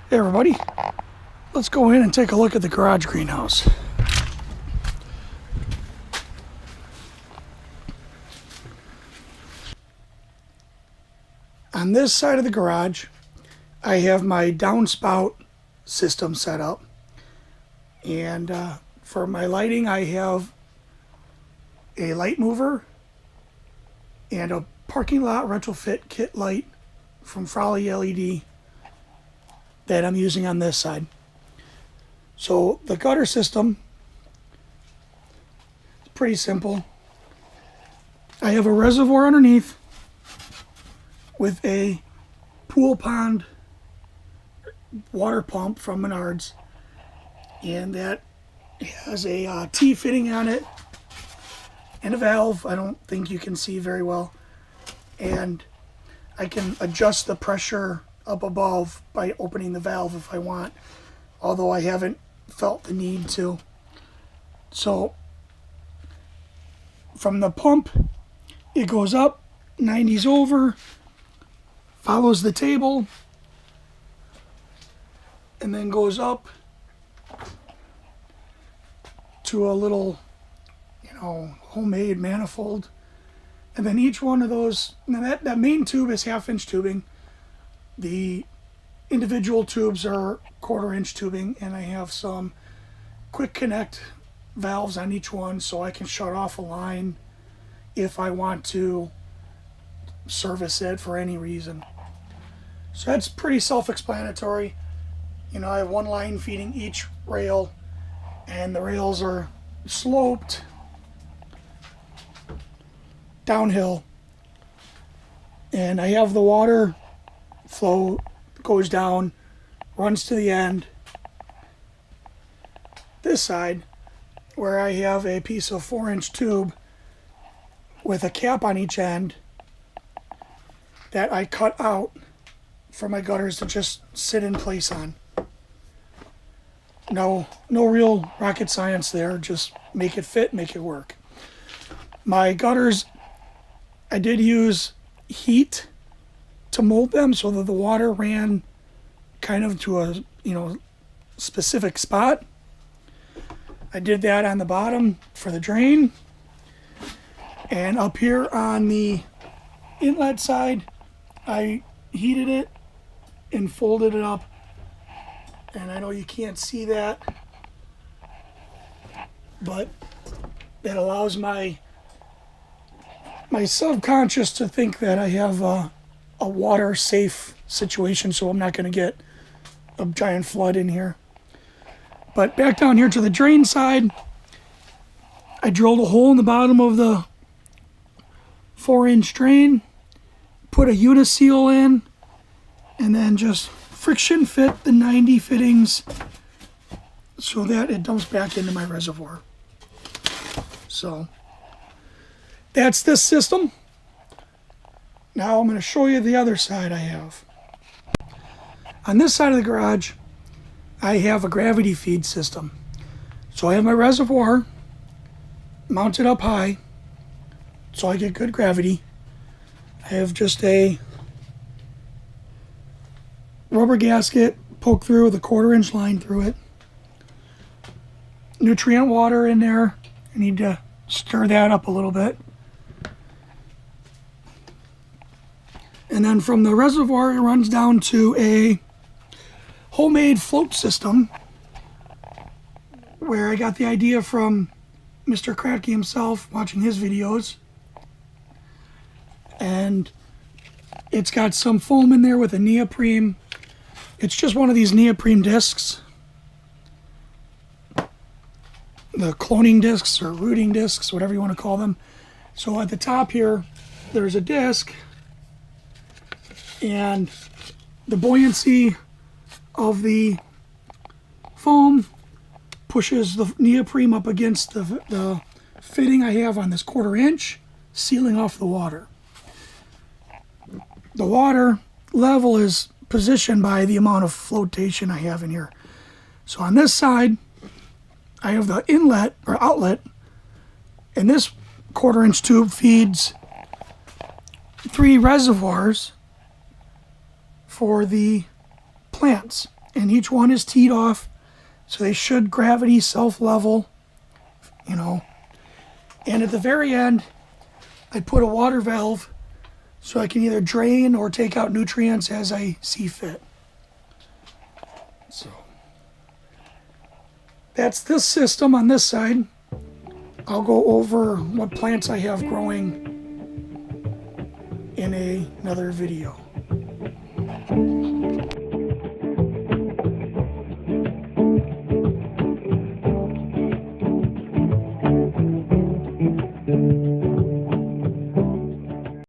Hey everybody, let's go in and take a look at the garage greenhouse. On this side of the garage, I have my downspout system set up. And for my lighting, I have a light mover and a parking lot retrofit kit light from Frawley LED that I'm using on this side. So the gutter system is pretty simple. I have a reservoir underneath with a pool pond water pump from Menards, and that has a T fitting on it and a valve. I don't think you can see very well, and I can adjust the pressure up above by opening the valve if I want, although I haven't felt the need to. So from the pump, it goes up, 90's over, follows the table, and then goes up to a little, homemade manifold. And then each one of those, now that main tube is 1/2-inch tubing. The individual tubes are 1/4-inch tubing, and I have some quick connect valves on each one so I can shut off a line if I want to service it for any reason. So that's pretty self-explanatory. I have one line feeding each rail, and the rails are sloped downhill, and I have the water flow goes down, runs to the end. This side, where I have a piece of 4-inch tube with a cap on each end that I cut out for my gutters to just sit in place on. No real rocket science there, just make it fit, make it work. My gutters, I did use heat to mold them so that the water ran kind of to a specific spot. I did that on the bottom for the drain, and up here on the inlet side I heated it and folded it up, and I know you can't see that, but that allows my subconscious to think that I have a water safe situation, so I'm not going to get a giant flood in here. But back down here to the drain side, I drilled a hole in the bottom of the 4-inch drain, put a Uniseal in, and then just friction fit the 90 fittings so that it dumps back into my reservoir. So that's this system. Now I'm going to show you the other side I have. On this side of the garage, I have a gravity feed system. So I have my reservoir mounted up high so I get good gravity. I have just a rubber gasket poked through with a 1/4-inch line through it. Nutrient water in there. I need to stir that up a little bit. And then from the reservoir, it runs down to a homemade float system where I got the idea from Mr. Kratky himself, watching his videos. And it's got some foam in there with a neoprene. It's just one of these neoprene discs. The cloning discs or rooting discs, whatever you want to call them. So at the top here, there's a disc, and the buoyancy of the foam pushes the neoprene up against the fitting I have on this 1/4-inch, sealing off the water. The water level is positioned by the amount of flotation I have in here. So on this side, I have the inlet or outlet, and this 1/4-inch tube feeds 3 reservoirs for the plants. and each one is teed off, so they should gravity self-level, you know. And at the very end, I put a water valve so I can either drain or take out nutrients as I see fit. So that's this system on this side. I'll go over what plants I have growing in another video.